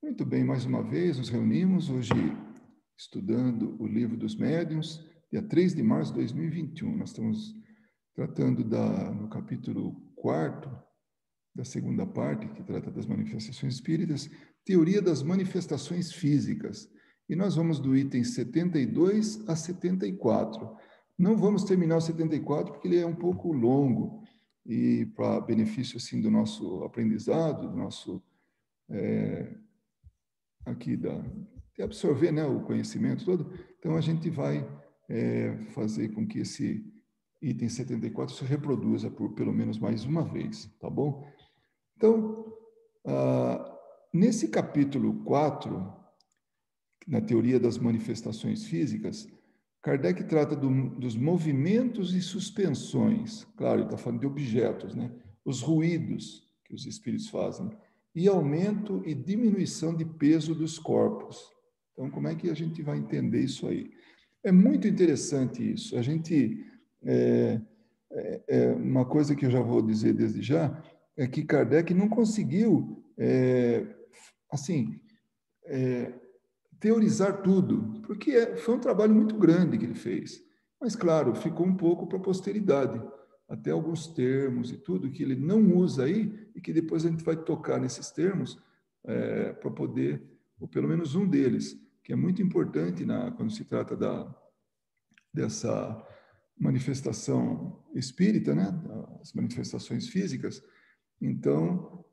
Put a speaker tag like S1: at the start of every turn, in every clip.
S1: Muito bem, mais uma vez nos reunimos hoje estudando o Livro dos Médiuns, dia 3 de março de 2021. Nós estamos tratando no capítulo 4 da segunda parte, que trata das manifestações espíritas, teoria das manifestações físicas. E nós vamos do item 72 a 74. Não vamos terminar o 74 porque ele é um pouco longo e para benefício assim do nosso aprendizado, do nosso de absorver, né, o conhecimento todo. Então, a gente vai fazer com que esse item 74 se reproduza por pelo menos mais uma vez, tá bom? Então, nesse capítulo 4, na teoria das manifestações físicas, Kardec trata dos movimentos e suspensões, claro, ele está falando de objetos, né? Os ruídos que os espíritos fazem, e aumento e diminuição de peso dos corpos. Então, como é que a gente vai entender isso aí? É muito interessante isso. A gente, uma coisa que eu já vou dizer desde já, é que Kardec não conseguiu, teorizar tudo, porque foi um trabalho muito grande que ele fez. Mas, claro, ficou um pouco para a posteridade, até alguns termos e tudo que ele não usa aí, e que depois a gente vai tocar nesses termos para poder, ou pelo menos um deles, que é muito importante quando se trata dessa manifestação espírita, né? As manifestações físicas. Então,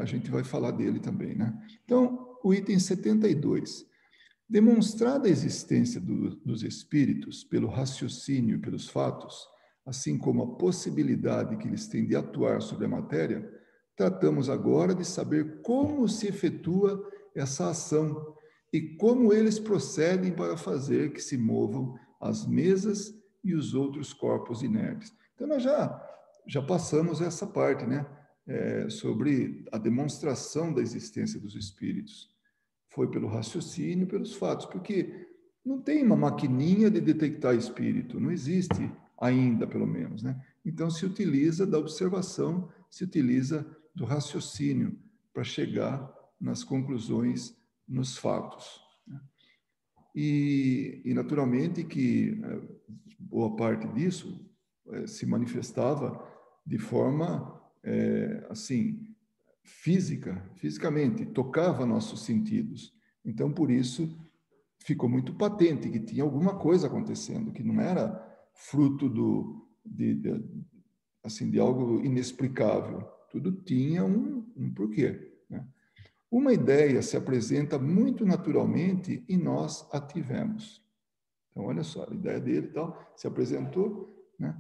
S1: a gente vai falar dele também, né? Então, o item 72. Demonstrada a existência dos espíritos pelo raciocínio e pelos fatos, assim como a possibilidade que eles têm de atuar sobre a matéria, tratamos agora de saber como se efetua essa ação e como eles procedem para fazer que se movam as mesas e os outros corpos inertes. Então, nós já passamos essa parte, né? Sobre a demonstração da existência dos espíritos. Foi pelo raciocínio, pelos fatos, porque não tem uma maquininha de detectar espírito, não existe ainda, pelo menos, né? Então, se utiliza da observação, se utiliza do raciocínio para chegar nas conclusões, nos fatos. Né? E, naturalmente, que boa parte disso se manifestava de forma, fisicamente, tocava nossos sentidos. Então, por isso, ficou muito patente que tinha alguma coisa acontecendo, que não era fruto de algo inexplicável. Tudo tinha um porquê. Né? Uma ideia se apresenta muito naturalmente e nós a tivemos. Então, olha só, a ideia dele se apresentou, né?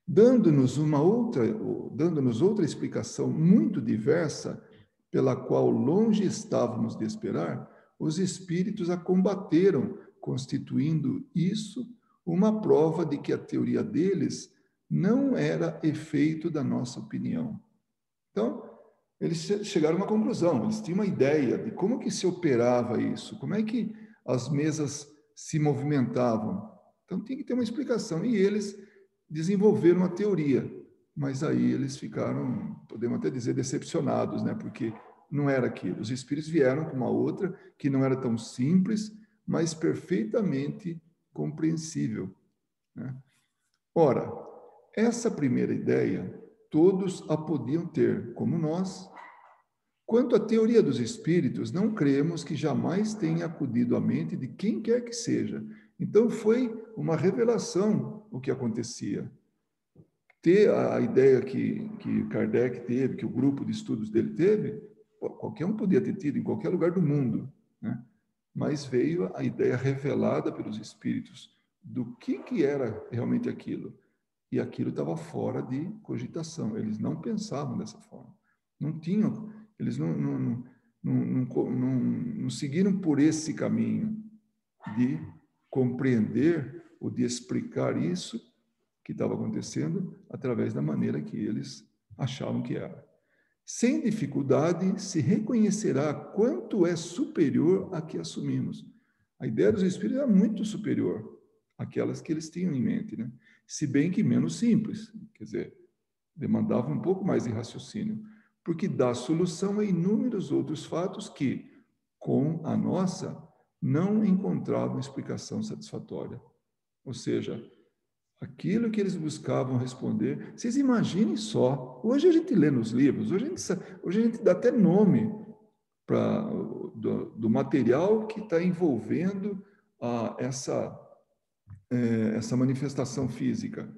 S1: Dando-nos outra explicação muito diversa, pela qual longe estávamos de esperar, os espíritos a combateram, constituindo isso uma prova de que a teoria deles não era efeito da nossa opinião. Então, eles chegaram a uma conclusão, eles tinham uma ideia de como que se operava isso, como é que as mesas se movimentavam. Então, tinha que ter uma explicação. E eles desenvolveram uma teoria, mas aí eles ficaram, podemos até dizer, decepcionados, né? Porque não era aquilo. Os espíritos vieram com uma outra que não era tão simples, mas perfeitamente compreensível, né? Ora, essa primeira ideia, todos a podiam ter, como nós. Quanto à teoria dos espíritos, não cremos que jamais tenha acudido à mente de quem quer que seja. Então, foi uma revelação o que acontecia. Ter a ideia que Kardec teve, que o grupo de estudos dele teve, qualquer um podia ter tido em qualquer lugar do mundo, né? Mas veio a ideia revelada pelos espíritos do que era realmente aquilo. E aquilo estava fora de cogitação. Eles não pensavam dessa forma. Não tinham, eles não seguiram por esse caminho de compreender ou de explicar isso que estava acontecendo através da maneira que eles achavam que era. Sem dificuldade, se reconhecerá quanto é superior a que assumimos. A ideia dos espíritos era muito superior àquelas que eles tinham em mente, né? Se bem que menos simples, quer dizer, demandava um pouco mais de raciocínio, porque dá solução a inúmeros outros fatos que, com a nossa, não encontravam explicação satisfatória. Ou seja, aquilo que eles buscavam responder, vocês imaginem só, hoje a gente lê nos livros, hoje a gente dá até nome do material que está envolvendo essa manifestação física.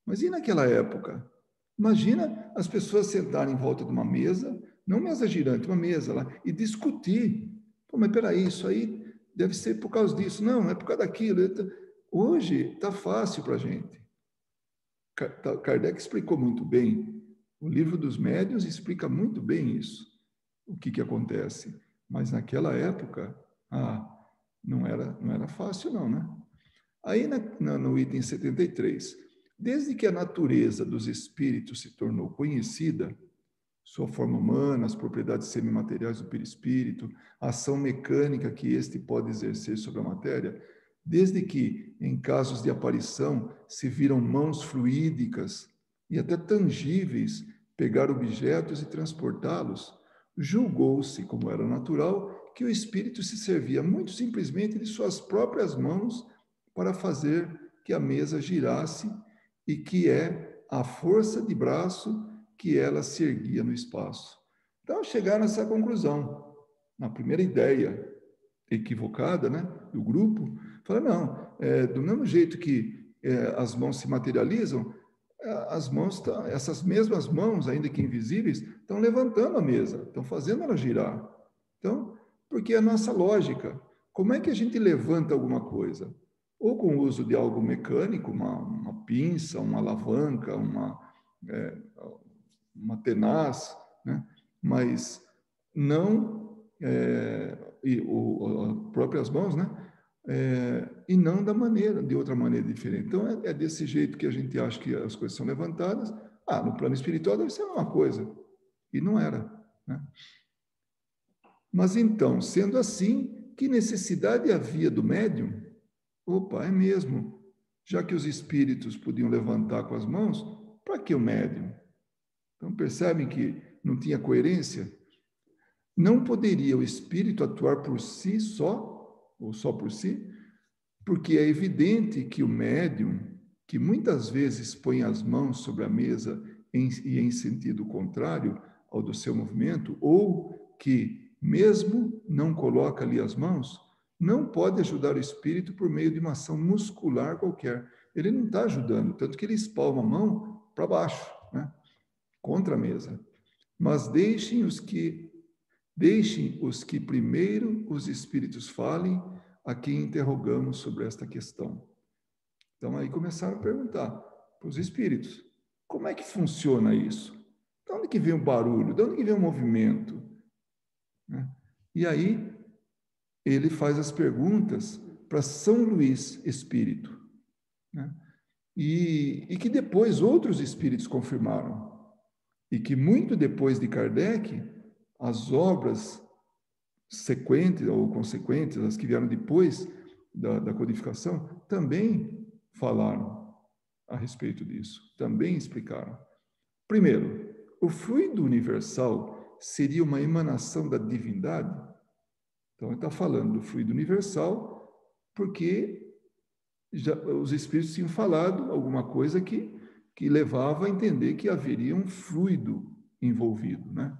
S1: Mas e naquela época? Imagina as pessoas sentarem em volta de uma mesa, não mesa girante, uma mesa lá, e discutir. Pô, mas peraí, isso aí deve ser por causa disso. Não, é por causa daquilo. Hoje está fácil para a gente. Kardec explicou muito bem. O Livro dos Médiuns explica muito bem isso, o que acontece. Mas naquela época, não era fácil não, né? Aí no item 73, desde que a natureza dos espíritos se tornou conhecida, sua forma humana, as propriedades semimateriais do perispírito, a ação mecânica que este pode exercer sobre a matéria, desde que, em casos de aparição, se viram mãos fluídicas e até tangíveis pegar objetos e transportá-los, julgou-se, como era natural, que o espírito se servia muito simplesmente de suas próprias mãos para fazer que a mesa girasse e que é a força de braço que ela se erguia no espaço. Então, chegaram a essa conclusão. Na primeira ideia equivocada, né, do grupo, falaram, não, do mesmo jeito que as mãos se materializam, as mãos, essas mesmas mãos, ainda que invisíveis, estão levantando a mesa, estão fazendo ela girar. Então, porque é a nossa lógica. Como é que a gente levanta alguma coisa? Ou com o uso de algo mecânico, uma pinça, uma alavanca, uma tenaz, né? Mas não as próprias mãos, né? E não de outra maneira diferente. Então, é desse jeito que a gente acha que as coisas são levantadas. No plano espiritual deve ser a mesma coisa. E não era, né? Mas então, sendo assim, que necessidade havia do médium? Opa, é mesmo. Já que os espíritos podiam levantar com as mãos, para que o médium? Então, percebem que não tinha coerência? Não poderia o espírito atuar por si só, ou só por si, porque é evidente que o médium, que muitas vezes põe as mãos sobre a mesa e em sentido contrário ao do seu movimento, ou que, mesmo não coloca ali as mãos, não pode ajudar o espírito por meio de uma ação muscular qualquer. Ele não está ajudando, tanto que ele espalma a mão para baixo, né? Contra a mesa. Mas deixem os que primeiro os espíritos falem a quem interrogamos sobre esta questão. Então, aí começaram a perguntar para os espíritos, como é que funciona isso? De onde que vem o barulho? De onde que vem o movimento? Né? E aí, ele faz as perguntas para São Luís Espírito, né? E que depois outros espíritos confirmaram. E que muito depois de Kardec, as obras sequentes ou consequentes, as que vieram depois da codificação, também falaram a respeito disso, também explicaram. Primeiro, o fluido universal seria uma emanação da divindade? Então, ele está falando do fluido universal porque os espíritos tinham falado alguma coisa que levava a entender que haveria um fluido envolvido, né?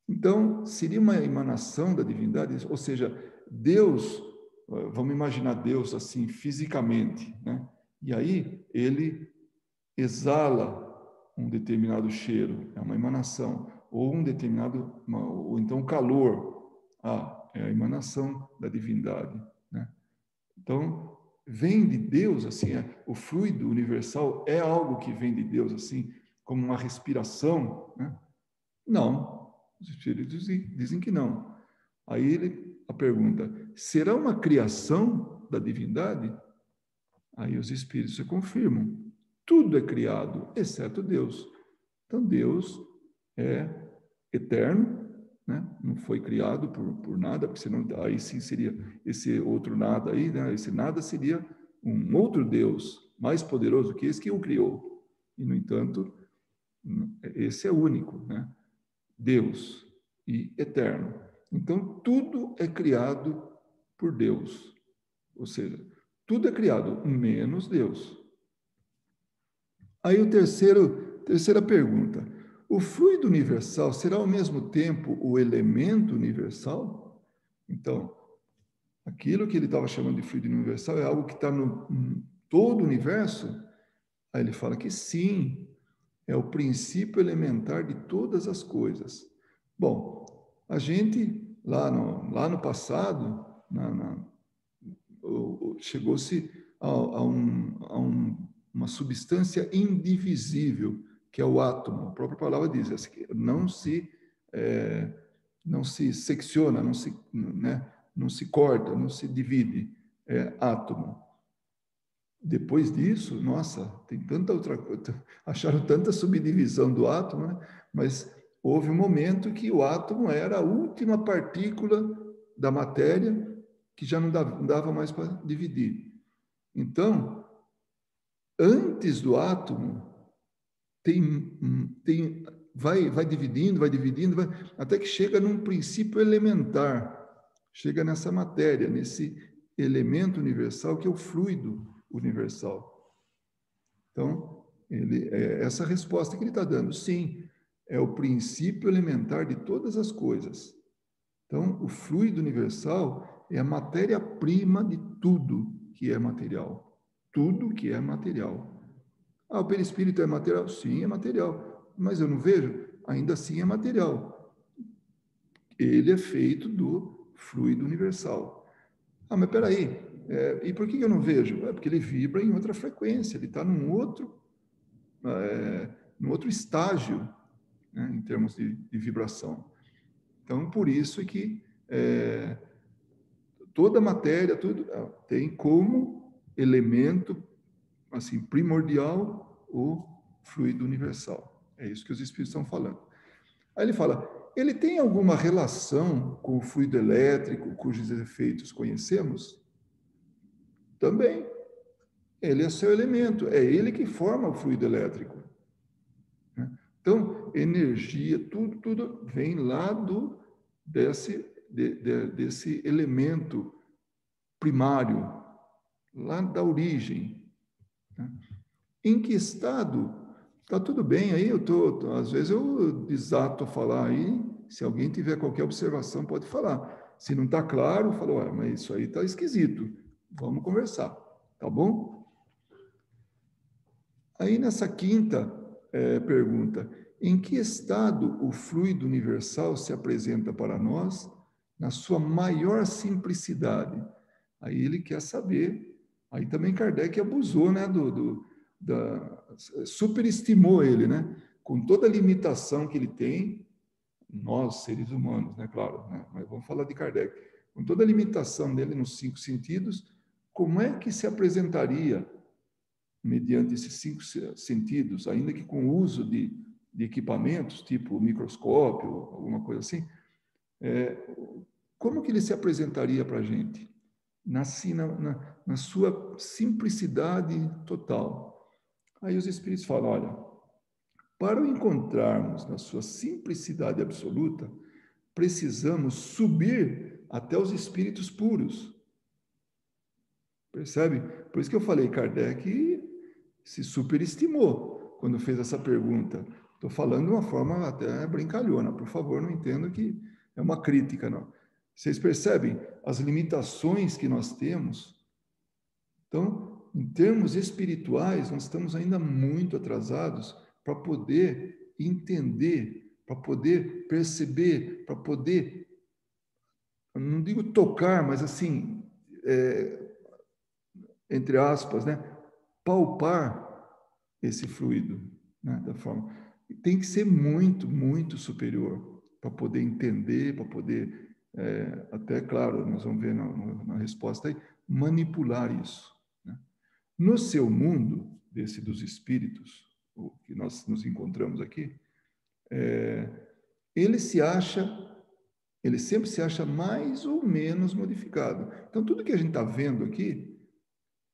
S1: Então, seria uma emanação da divindade, ou seja, Deus, vamos imaginar Deus assim, fisicamente, né? E aí ele exala um determinado cheiro, é uma emanação, ou ou então calor, é a emanação da divindade, né? Então, vem de Deus, assim, o fluido universal é algo que vem de Deus, assim, como uma respiração, né? Não. Os espíritos dizem que não. Aí a pergunta, será uma criação da divindade? Aí os espíritos se confirmam. Tudo é criado, exceto Deus. Então Deus é eterno, né? Não foi criado por nada, porque senão aí sim seria esse outro nada aí, né? Esse nada seria um outro Deus mais poderoso que esse que o criou. E, no entanto, esse é único, né? Deus e eterno. Então, tudo é criado por Deus. Ou seja, tudo é criado, menos Deus. Aí terceira pergunta. O fluido universal será ao mesmo tempo o elemento universal? Então, aquilo que ele estava chamando de fluido universal é algo que está no todo o universo? Aí ele fala que sim, é o princípio elementar de todas as coisas. Bom, a gente, lá no passado, chegou-se uma substância indivisível, que é o átomo. A própria palavra diz, não se secciona, não se corta, não se divide, é átomo. Depois disso, nossa, tem tanta outra coisa, acharam tanta subdivisão do átomo, né? Mas houve um momento que o átomo era a última partícula da matéria que já não dava mais para dividir. Então, antes do átomo, vai dividindo, até que chega num princípio elementar, chega nessa matéria, nesse elemento universal que é o fluido universal. Então, essa resposta que ele está dando, sim, é o princípio elementar de todas as coisas. Então, o fluido universal é a matéria-prima de tudo que é material. Tudo que é material. Ah, o perispírito é material? Sim, é material. Mas eu não vejo? Ainda assim é material. Ele é feito do fluido universal. Ah, mas peraí, e por que eu não vejo? É porque ele vibra em outra frequência, ele está num outro estágio, né, em termos de vibração. Então, por isso é que toda matéria, tudo tem como elemento assim primordial o fluido universal. É isso que os espíritos estão falando. Aí ele fala, ele tem alguma relação com o fluido elétrico, cujos efeitos conhecemos? Também. Ele é seu elemento, é ele que forma o fluido elétrico. Então, energia, tudo vem lá desse elemento primário, lá da origem. Né? Em que estado? Está tudo bem aí, às vezes eu desato a falar aí, se alguém tiver qualquer observação pode falar. Se não está claro, falo, mas isso aí está esquisito, vamos conversar, tá bom? Aí nessa quinta pergunta, em que estado o fluido universal se apresenta para nós na sua maior simplicidade? Aí ele quer saber, aí também Kardec abusou, né, superestimou ele, né, com toda a limitação que ele tem, nós seres humanos, né, claro, né, mas vamos falar de Kardec, com toda a limitação dele nos 5 sentidos, como é que se apresentaria mediante esses 5 sentidos, ainda que com o uso de equipamentos, tipo microscópio, alguma coisa assim, como que ele se apresentaria para a gente? Na sua simplicidade total. Aí os espíritos falam, olha, para o encontrarmos na sua simplicidade absoluta, precisamos subir até os espíritos puros. Percebe? Por isso que eu falei, Kardec se superestimou quando fez essa pergunta. Estou falando de uma forma até brincalhona, por favor, não entendo que é uma crítica, não. Vocês percebem as limitações que nós temos? Então, em termos espirituais, nós estamos ainda muito atrasados para poder entender, para poder perceber, para poder, não digo tocar, mas assim, entre aspas, né, palpar esse fluido, né, da forma. Tem que ser muito, muito superior para poder entender, para poder, até, claro, nós vamos ver na resposta aí, manipular isso. Né? No seu mundo, desse dos espíritos, o que nós nos encontramos aqui, ele sempre se acha mais ou menos modificado. Então, tudo que a gente está vendo aqui,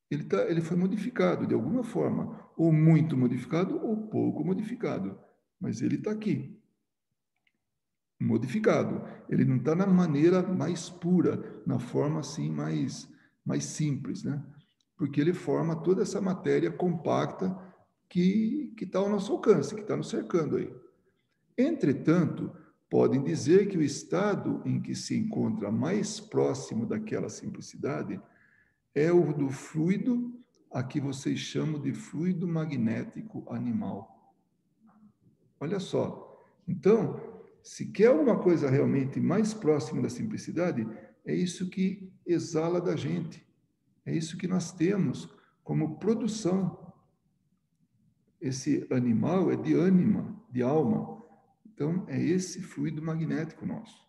S1: ele foi modificado de alguma forma, ou muito modificado, ou pouco modificado, mas ele está aqui. modificado. Ele não está na maneira mais pura, na forma assim mais simples, né? Porque ele forma toda essa matéria compacta que está ao nosso alcance, que está nos cercando aí. Entretanto, podem dizer que o estado em que se encontra mais próximo daquela simplicidade é o do fluido a que vocês chamam de fluido magnético animal. Olha só. Então, se quer alguma coisa realmente mais próxima da simplicidade, é isso que exala da gente. É isso que nós temos como produção. Esse animal é de ânima, de alma. Então, é esse fluido magnético nosso,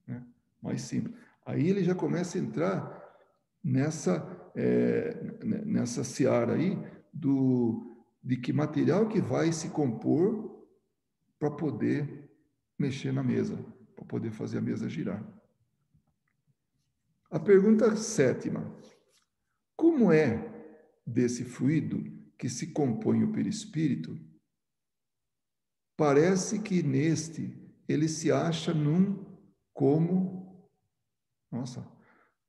S1: né? Mais simples. Aí ele já começa a entrar nessa seara aí de que material que vai se compor para poder mexer na mesa, para poder fazer a mesa girar. A pergunta 7ª. Como é desse fluido que se compõe o perispírito? Parece que neste ele se acha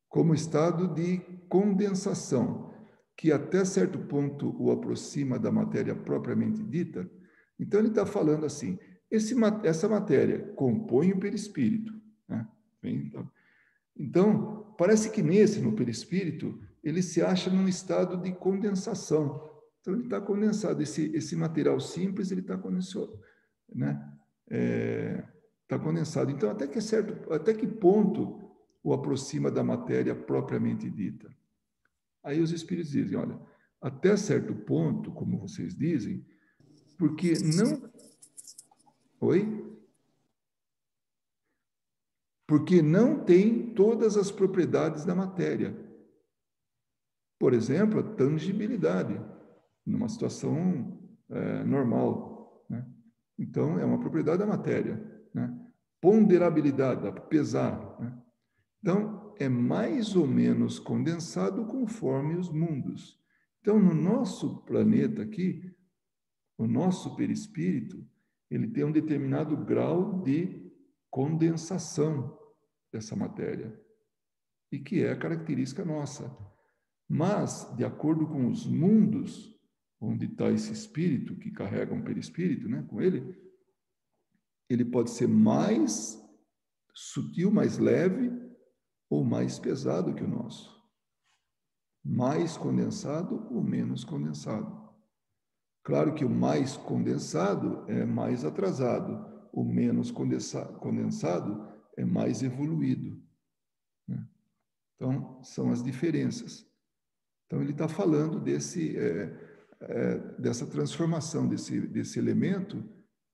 S1: como estado de condensação, que até certo ponto o aproxima da matéria propriamente dita. Então ele está falando assim, essa matéria compõe o perispírito, né? Então, parece que no perispírito, ele se acha num estado de condensação. Então, ele está condensado. Esse material simples, ele está condensado, né? Está condensado. Então, até que ponto o aproxima da matéria propriamente dita? Aí os espíritos dizem, olha, até certo ponto, como vocês dizem, porque não... Oi? Porque não tem todas as propriedades da matéria. Por exemplo, a tangibilidade, numa situação normal, né? Então, é uma propriedade da matéria, né? Ponderabilidade, dá para pesar, né? Então, é mais ou menos condensado conforme os mundos. Então, no nosso planeta aqui, o nosso perispírito, ele tem um determinado grau de condensação dessa matéria, e que é a característica nossa. Mas, de acordo com os mundos, onde está esse espírito que carrega um perispírito, né, com ele pode ser mais sutil, mais leve ou mais pesado que o nosso. Mais condensado ou menos condensado. Claro que o mais condensado é mais atrasado, o menos condensado é mais evoluído, né? Então, são as diferenças. Então, ele está falando dessa transformação desse elemento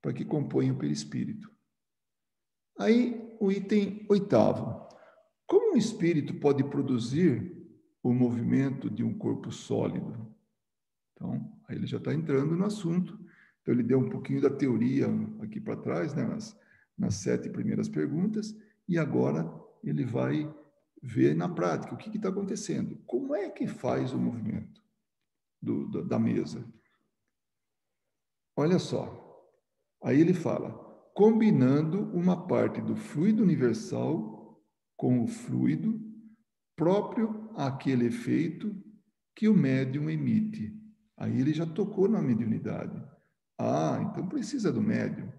S1: para que compõe o perispírito. Aí, o item 8º. Como um espírito pode produzir o movimento de um corpo sólido? Então, aí ele já está entrando no assunto. Então, ele deu um pouquinho da teoria aqui para trás, né, nas 7 primeiras perguntas, e agora ele vai ver na prática o que está acontecendo. Como é que faz o movimento da mesa? Olha só. Aí ele fala, combinando uma parte do fluido universal com o fluido próprio àquele efeito que o médium emite. Aí ele já tocou na mediunidade. Então precisa do médium.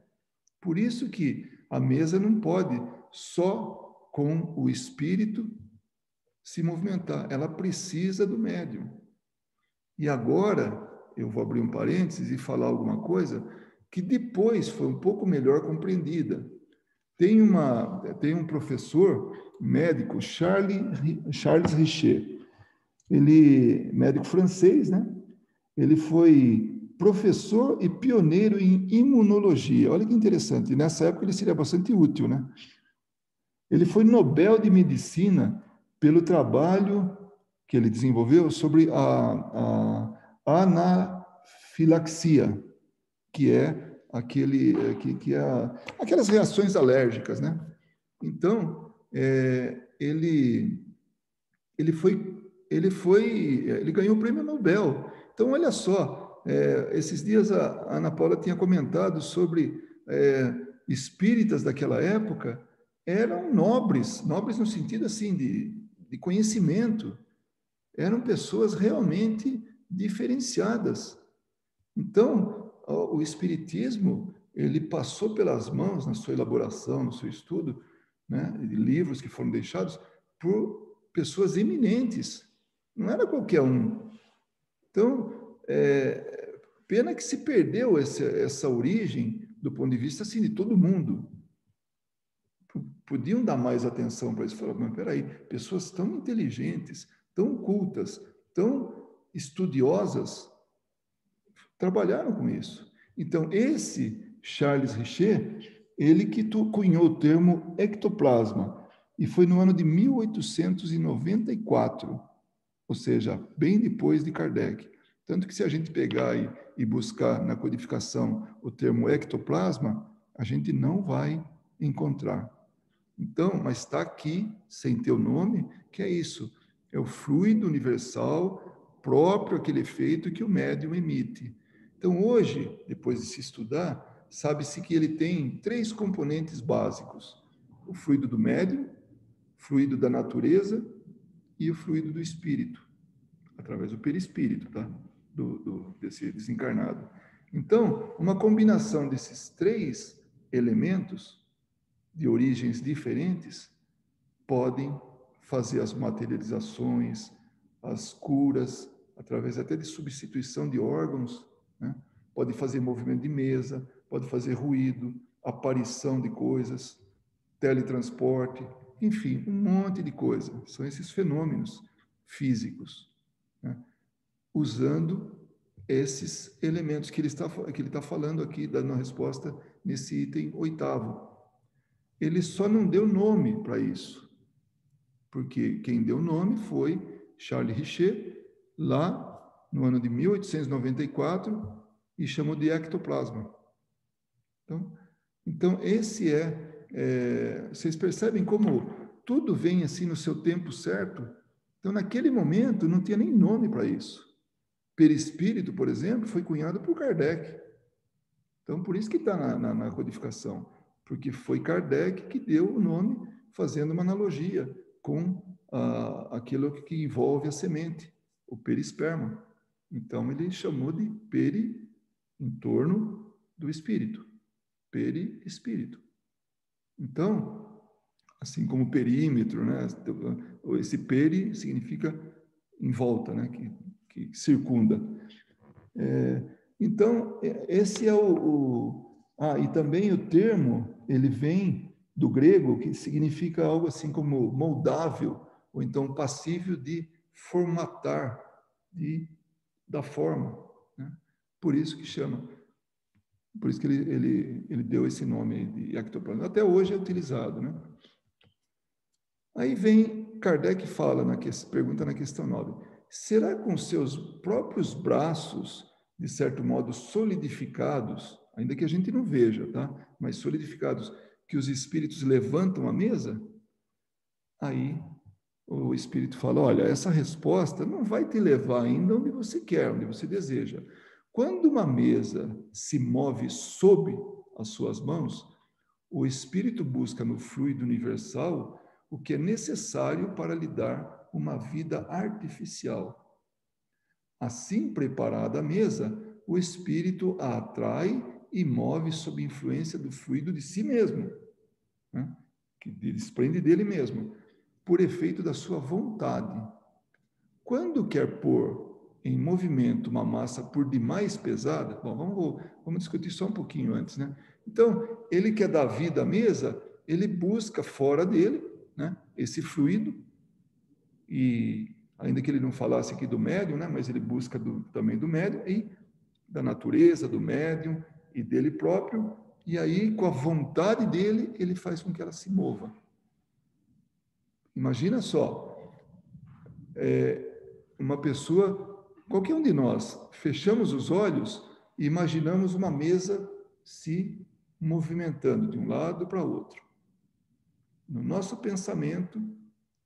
S1: Por isso que a mesa não pode só com o espírito se movimentar. Ela precisa do médium. E agora, eu vou abrir um parênteses e falar alguma coisa que depois foi um pouco melhor compreendida. Tem um professor médico, Charles Richer. Ele, médico francês, né? Ele foi professor e pioneiro em imunologia. Olha que interessante. Nessa época ele seria bastante útil, né? Ele foi Nobel de Medicina pelo trabalho que ele desenvolveu sobre a anafilaxia, que é aquelas reações alérgicas, né? Então, ele ganhou o prêmio Nobel. Então, olha só, esses dias a Ana Paula tinha comentado sobre espíritas daquela época eram nobres, nobres no sentido assim de conhecimento, eram pessoas realmente diferenciadas. Então, o espiritismo, ele passou pelas mãos na sua elaboração, no seu estudo, né, de livros que foram deixados por pessoas eminentes. Não era qualquer um. Então, pena que se perdeu essa origem do ponto de vista assim, de todo mundo. Podiam dar mais atenção para isso. Falaram, mas peraí, pessoas tão inteligentes, tão cultas, tão estudiosas, trabalharam com isso. Então, esse Charles Richer, ele que cunhou o termo ectoplasma, e foi no ano de 1894, ou seja, bem depois de Kardec. Tanto que se a gente pegar e buscar na codificação o termo ectoplasma, a gente não vai encontrar. Então, mas está aqui, sem ter o nome, que é isso, é o fluido universal próprio àquele efeito que o médium emite. Então, hoje, depois de se estudar, sabe-se que ele tem 3 componentes básicos: o fluido do médium, o fluido da natureza e o fluido do espírito, através do perispírito, tá? Desse desencarnado. Então, uma combinação desses 3 elementos de origens diferentes podem fazer as materializações, as curas, através até de substituição de órgãos, né? Pode fazer movimento de mesa, pode fazer ruído, aparição de coisas, teletransporte, enfim, um monte de coisa. São esses fenômenos físicos, né? Usando esses elementos que ele está falando aqui, dando a resposta nesse item 8º. Ele só não deu nome para isso, porque quem deu nome foi Charles Richer, lá no ano de 1894, e chamou de ectoplasma. Então esse vocês percebem como tudo vem assim no seu tempo certo? Então, naquele momento, não tinha nem nome para isso. Perispírito, por exemplo, foi cunhado por Kardec. Então, por isso que está na codificação, porque foi Kardec que deu o nome, fazendo uma analogia com aquilo que envolve a semente, o perisperma. Então, ele chamou de peri, em torno do espírito, perispírito. Então, assim como perímetro, né? Esse peri significa em volta, né? Que circunda. Então, esse é e também o termo, ele vem do grego, que significa algo assim como moldável, ou então passível de formatar, da forma, né? Por isso que chama, por isso que ele deu esse nome de ectoplasma. Até hoje é utilizado, né? Aí vem, Kardec pergunta na questão 9, será com seus próprios braços, de certo modo solidificados, ainda que a gente não veja, tá? Mas solidificados, que os espíritos levantam a mesa? Aí o espírito fala, olha, essa resposta não vai te levar ainda onde você quer, onde você deseja. Quando uma mesa se move sob as suas mãos, o espírito busca no fluido universal o que é necessário para lhe dar uma vida artificial. Assim preparada a mesa, o espírito a atrai e move sob influência do fluido de si mesmo, né? Que desprende dele mesmo, por efeito da sua vontade. Quando quer pôr em movimento uma massa por demais pesada, bom, vamos discutir só um pouquinho antes, né? Então, ele quer dar vida à mesa, ele busca fora dele, né, esse fluido, e ainda que ele não falasse aqui do médium, né, mas ele busca também do médium e da natureza, do médium e dele próprio, e aí, com a vontade dele, ele faz com que ela se mova. Imagina só, uma pessoa, qualquer um de nós, fechamos os olhos e imaginamos uma mesa se movimentando de um lado para o outro. No nosso pensamento,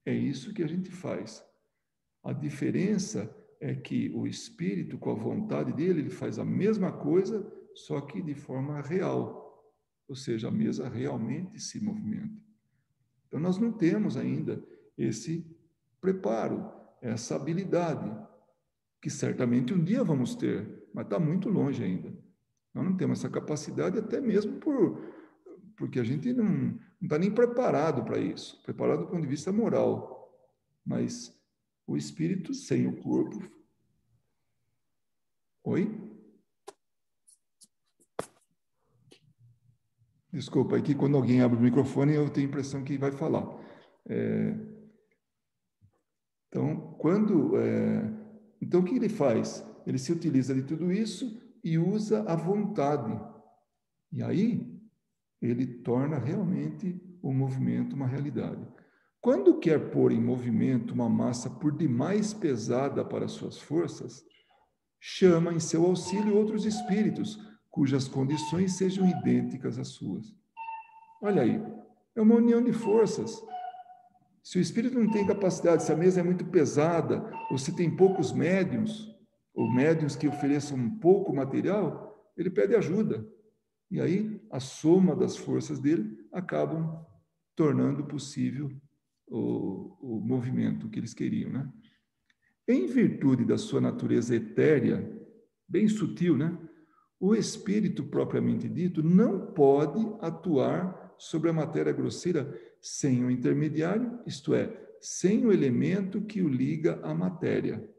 S1: é isso que a gente faz. A diferença é que o espírito, com a vontade dele, ele faz a mesma coisa, só que de forma real. ou seja, a mesa realmente se movimenta. Então, nós não temos ainda esse preparo, essa habilidade, que certamente um dia vamos ter, mas está muito longe ainda. Nós não temos essa capacidade, até mesmo porque a gente não está nem preparado para isso, preparado do ponto de vista moral. Mas o espírito sem o corpo. Oi? Desculpa, aqui quando alguém abre o microfone eu tenho a impressão que vai falar. Então, então, o que ele faz? Ele se utiliza de tudo isso e usa a vontade. E aí, ele torna realmente o movimento uma realidade. Quando quer pôr em movimento uma massa por demais pesada para suas forças, chama em seu auxílio outros espíritos, cujas condições sejam idênticas às suas. Olha aí, é uma união de forças. Se o espírito não tem capacidade, se a mesa é muito pesada, ou se tem poucos médiuns, ou médiuns que ofereçam pouco material, ele pede ajuda. E aí, a soma das forças dele acabam tornando possível o movimento que eles queriam, né? Em virtude da sua natureza etérea, bem sutil, né? O espírito propriamente dito não pode atuar sobre a matéria grosseira sem o intermediário, isto é, sem o elemento que o liga à matéria.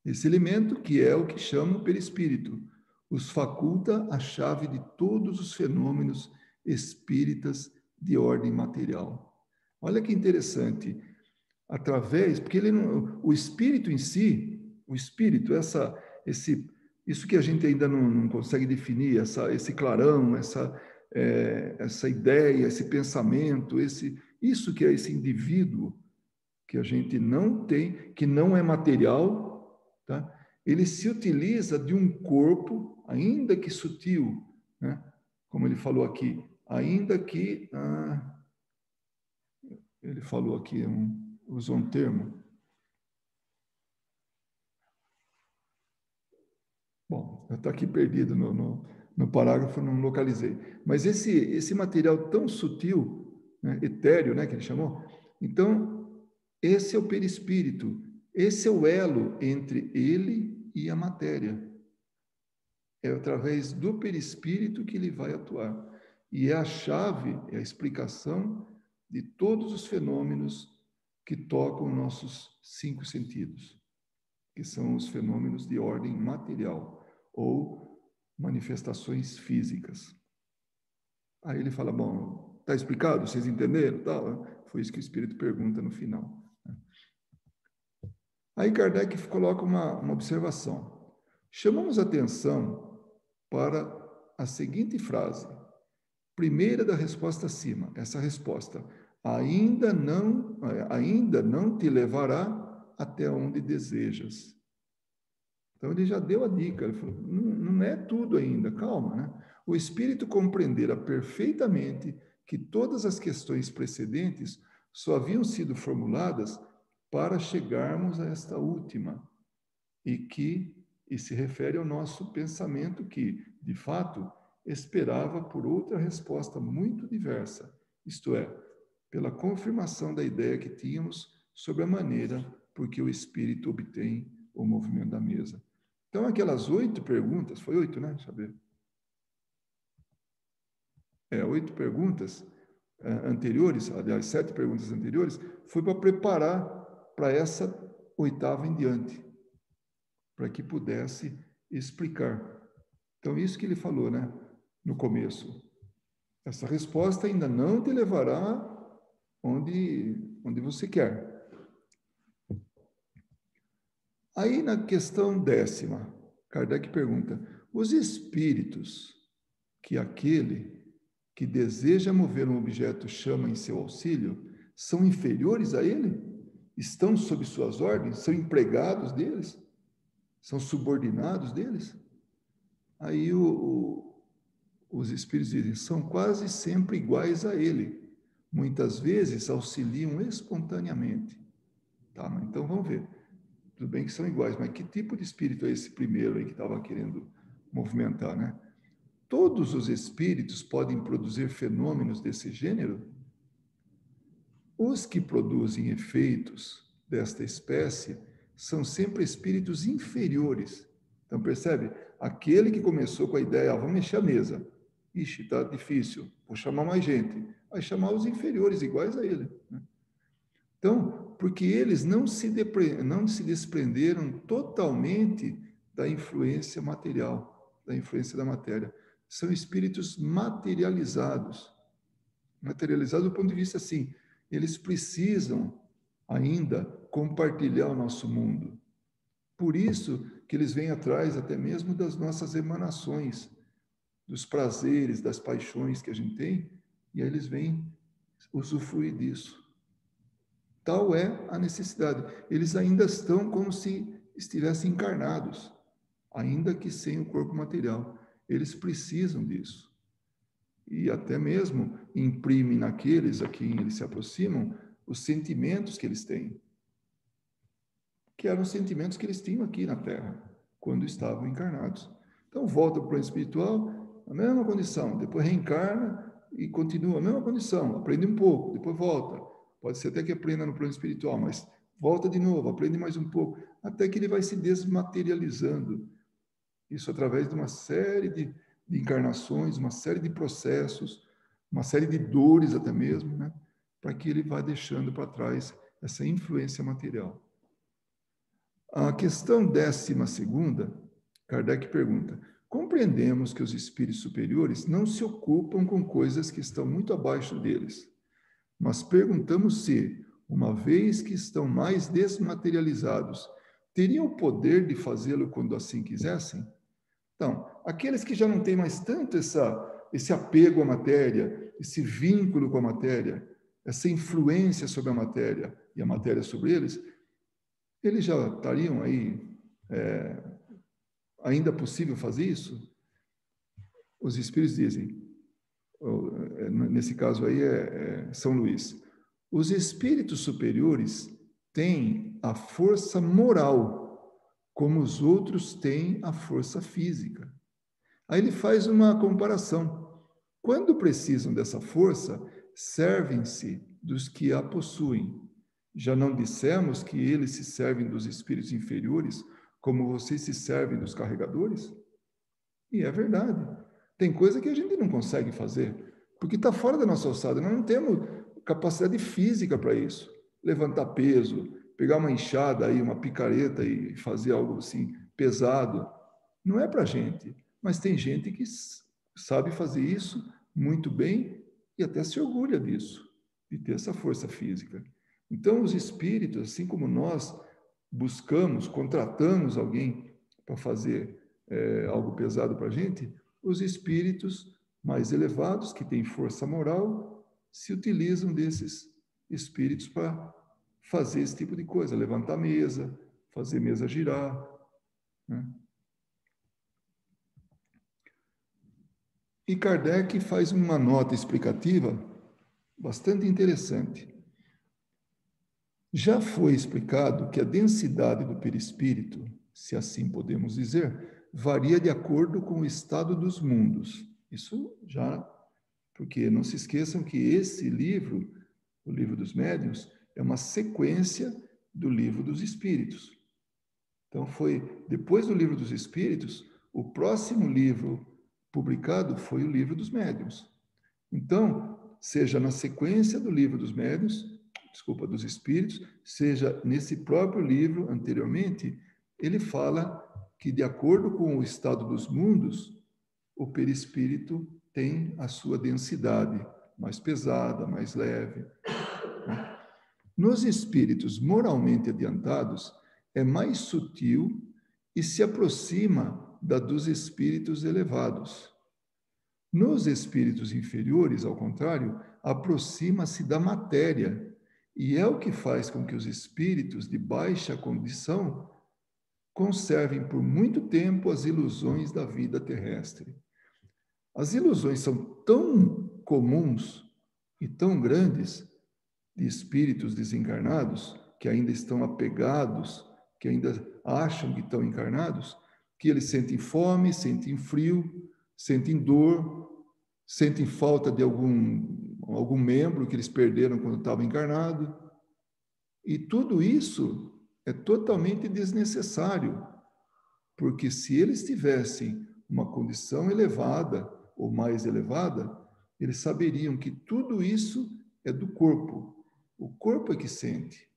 S1: Esse elemento que é o que chamam perispírito, os faculta a chave de todos os fenômenos espíritas de ordem material. Olha que interessante, porque o espírito em si, o espírito, isso que a gente ainda não consegue definir, esse clarão, essa ideia, esse pensamento, isso que é esse indivíduo que a gente não tem, que não é material, tá? Ele se utiliza de um corpo, ainda que sutil, né? Como ele falou aqui, ainda que ele falou aqui, usou um termo. Bom, eu estou aqui perdido no parágrafo, não localizei. Mas esse material tão sutil, né, etéreo, né, que ele chamou, então, esse é o perispírito, esse é o elo entre ele e a matéria. É através do perispírito que ele vai atuar. E é a chave, é a explicação de todos os fenômenos que tocam nossos 5 sentidos, que são os fenômenos de ordem material ou manifestações físicas. Aí ele fala, bom, está explicado? Vocês entenderam? Tal. Foi isso que o Espírito pergunta no final. Aí Kardec coloca uma observação. Chamamos atenção para a seguinte frase, primeira da resposta acima, essa resposta, ainda não te levará até onde desejas. Então ele já deu a dica, ele falou, não é tudo ainda, calma, né? O espírito compreenderá perfeitamente que todas as questões precedentes só haviam sido formuladas para chegarmos a esta última, e se refere ao nosso pensamento que, de fato, esperava por outra resposta muito diversa, isto é, pela confirmação da ideia que tínhamos sobre a maneira por que o espírito obtém o movimento da mesa. Então, aquelas 8 perguntas, foi 8, né? Deixa eu ver. 8 perguntas anteriores, aliás, 7 perguntas anteriores, foi para preparar para essa 8ª em diante, para que pudesse explicar. Então, isso que ele falou, né? No começo. Essa resposta ainda não te levará onde você quer. Aí, na questão 10ª, Kardec pergunta, os espíritos que aquele que deseja mover um objeto chama em seu auxílio são inferiores a ele? Estão sob suas ordens? São empregados deles? São subordinados deles? Aí os espíritos dizem, são quase sempre iguais a ele. Muitas vezes auxiliam espontaneamente. Tá, então vamos ver. Tudo bem que são iguais, mas que tipo de espírito é esse primeiro aí que estava querendo movimentar, né? todos os espíritos podem produzir fenômenos desse gênero? Os que produzem efeitos desta espécie são sempre espíritos inferiores. Então, percebe? Aquele que começou com a ideia, vamos mexer a mesa. Ixi, tá difícil, vou chamar mais gente. Vai chamar os inferiores, iguais a ele. Né? Então, porque eles não se desprenderam totalmente da influência material, da influência da matéria. São espíritos materializados. Materializados do ponto de vista assim, eles precisam ainda compartilhar o nosso mundo. Por isso que eles vêm atrás até mesmo das nossas emanações, dos prazeres, das paixões que a gente tem, e aí eles vêm usufruir disso. Tal é a necessidade. Eles ainda estão como se estivessem encarnados, ainda que sem o corpo material. Eles precisam disso. E até mesmo imprimem naqueles a quem eles se aproximam os sentimentos que eles têm, que eram os sentimentos que eles tinham aqui na Terra, quando estavam encarnados. Então, volta para o plano espiritual, a mesma condição, depois reencarna e continua a mesma condição, aprende um pouco, depois volta. Pode ser até que aprenda no plano espiritual, mas volta de novo, aprende mais um pouco, até que ele vai se desmaterializando. Isso através de uma série de encarnações, uma série de processos, uma série de dores até mesmo, né? Para que ele vá deixando para trás essa influência material. A questão 12ª, Kardec pergunta: compreendemos que os espíritos superiores não se ocupam com coisas que estão muito abaixo deles, mas perguntamos se, uma vez que estão mais desmaterializados, teriam o poder de fazê-lo quando assim quisessem? Então, aqueles que já não têm mais tanto esse apego à matéria, esse vínculo com a matéria, essa influência sobre a matéria e a matéria sobre eles já estariam aí, ainda possível fazer isso? Os espíritos dizem, nesse caso aí São Luís, os espíritos superiores têm a força moral, como os outros têm a força física. Aí ele faz uma comparação. Quando precisam dessa força, servem-se dos que a possuem. Já não dissemos que eles se servem dos espíritos inferiores, como vocês se servem dos carregadores? E é verdade. Tem coisa que a gente não consegue fazer, porque está fora da nossa alçada. Nós não temos capacidade física para isso. Levantar peso, pegar uma enxada aí, uma picareta e fazer algo assim pesado. Não é para a gente. Mas tem gente que sabe fazer isso muito bem e até se orgulha disso, de ter essa força física. Então, os espíritos, assim como nós buscamos, contratamos alguém para fazer algo pesado para a gente, os espíritos mais elevados, que têm força moral, se utilizam desses espíritos para fazer esse tipo de coisa, levantar mesa, fazer mesa girar, né? E Kardec faz uma nota explicativa bastante interessante. Já foi explicado que a densidade do perispírito, se assim podemos dizer, varia de acordo com o estado dos mundos. Isso já, porque não se esqueçam que esse livro, o Livro dos Médiuns, é uma sequência do Livro dos Espíritos. Então, foi depois do Livro dos Espíritos, o próximo livro publicado foi o Livro dos Médiuns. Então, seja na sequência do Livro dos Médiuns, dos Espíritos, seja nesse próprio livro anteriormente, ele fala que, de acordo com o estado dos mundos, o perispírito tem a sua densidade mais pesada, mais leve. Nos espíritos moralmente adiantados, é mais sutil e se aproxima da dos espíritos elevados. Nos espíritos inferiores, ao contrário, aproxima-se da matéria, e é o que faz com que os espíritos de baixa condição conservem por muito tempo as ilusões da vida terrestre. As ilusões são tão comuns e tão grandes de espíritos desencarnados, que ainda estão apegados, que ainda acham que estão encarnados, que eles sentem fome, sentem frio, sentem dor, sentem falta de algum membro que eles perderam quando estavam encarnados. E tudo isso é totalmente desnecessário, porque se eles tivessem uma condição elevada ou mais elevada, eles saberiam que tudo isso é do corpo. O corpo é que sente.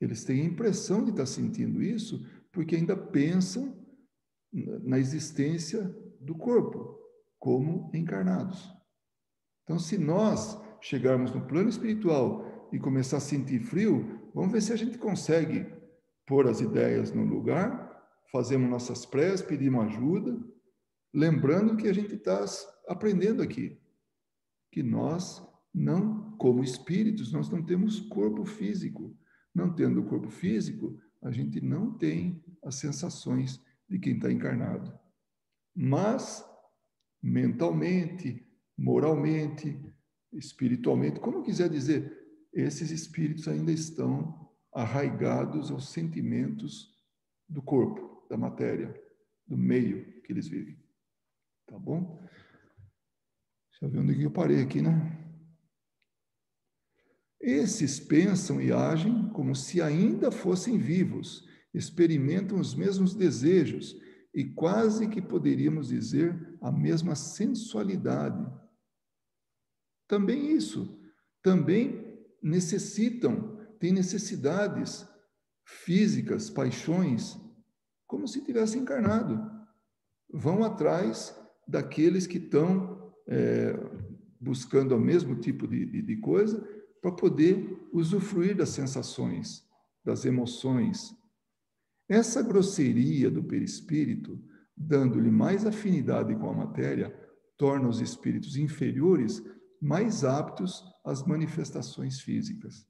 S1: Eles têm a impressão de estar sentindo isso porque ainda pensam na existência do corpo como encarnados. Então, se nós chegarmos no plano espiritual e começar a sentir frio, vamos ver se a gente consegue pôr as ideias no lugar, fazemos nossas preces, pedimos ajuda, lembrando que a gente está aprendendo aqui, que nós não, como espíritos, nós não temos corpo físico. Não tendo corpo físico, a gente não tem as sensações de quem está encarnado. Mas, mentalmente, moralmente, espiritualmente, como quiser dizer, esses espíritos ainda estão arraigados aos sentimentos do corpo, da matéria, do meio que eles vivem. Tá bom? Deixa eu ver onde eu parei aqui, né? Esses pensam e agem como se ainda fossem vivos, experimentam os mesmos desejos e quase que poderíamos dizer a mesma sensualidade. Também isso, também necessitam, têm necessidades físicas, paixões, como se tivessem encarnado. Vão atrás daqueles que estão buscando o mesmo tipo de coisa para poder usufruir das sensações, das emoções. Essa grosseria do perispírito, dando-lhe mais afinidade com a matéria, torna os espíritos inferiores mais aptos às manifestações físicas.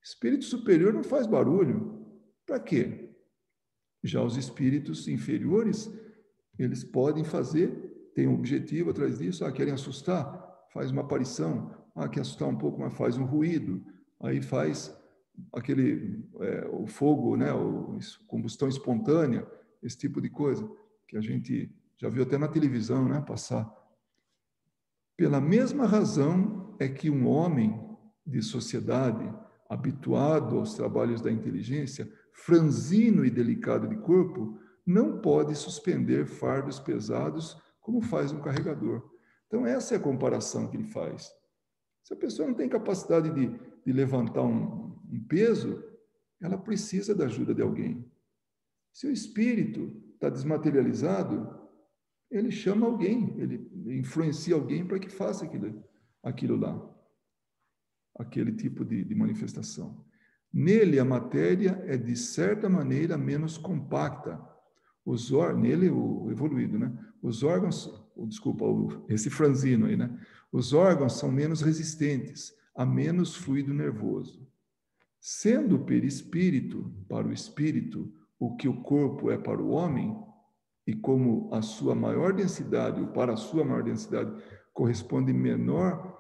S1: Espírito superior não faz barulho. Para quê? Já os espíritos inferiores, eles podem fazer, tem um objetivo atrás disso, querem assustar? Faz uma aparição. Quer assustar um pouco, mas faz um ruído. Aí faz o fogo, né, combustão espontânea, esse tipo de coisa, que a gente já viu até na televisão, né, passar. Pela mesma razão é que um homem de sociedade, habituado aos trabalhos da inteligência, franzino e delicado de corpo, não pode suspender fardos pesados como faz um carregador. Então, essa é a comparação que ele faz. Se a pessoa não tem capacidade de levantar um peso, ela precisa da ajuda de alguém. Se o espírito está desmaterializado, ele chama alguém, ele influencia alguém para que faça aquilo lá, aquele tipo de manifestação. Nele, a matéria é, de certa maneira, menos compacta. Nele, o evoluído, né? Os órgãos, esse franzino aí, né? Os órgãos são menos resistentes, há menos fluido nervoso. Sendo o perispírito para o espírito o que o corpo é para o homem, e como a sua maior densidade, ou para a sua maior densidade, corresponde menor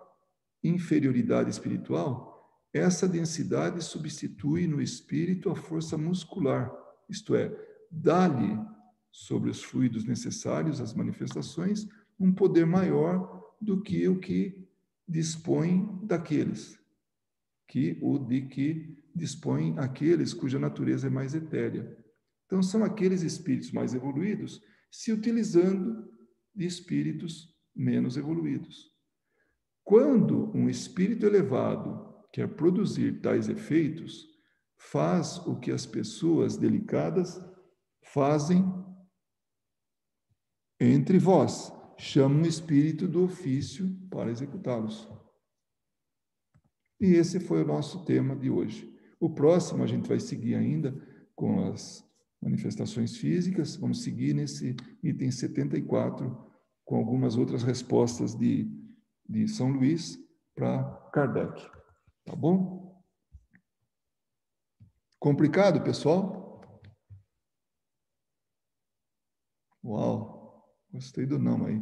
S1: inferioridade espiritual, essa densidade substitui no espírito a força muscular, isto é, dá-lhe, sobre os fluidos necessários às manifestações, um poder maior do que o que dispõe daqueles, que dispõem aqueles cuja natureza é mais etérea. Então, são aqueles espíritos mais evoluídos se utilizando de espíritos menos evoluídos. Quando um espírito elevado quer produzir tais efeitos, faz o que as pessoas delicadas fazem entre vós, chamam o espírito do ofício para executá-los. E esse foi o nosso tema de hoje. O próximo a gente vai seguir ainda com as manifestações físicas, vamos seguir nesse item 74, com algumas outras respostas de São Luís para Kardec. Tá bom? Complicado, pessoal? Uau, gostei do não aí.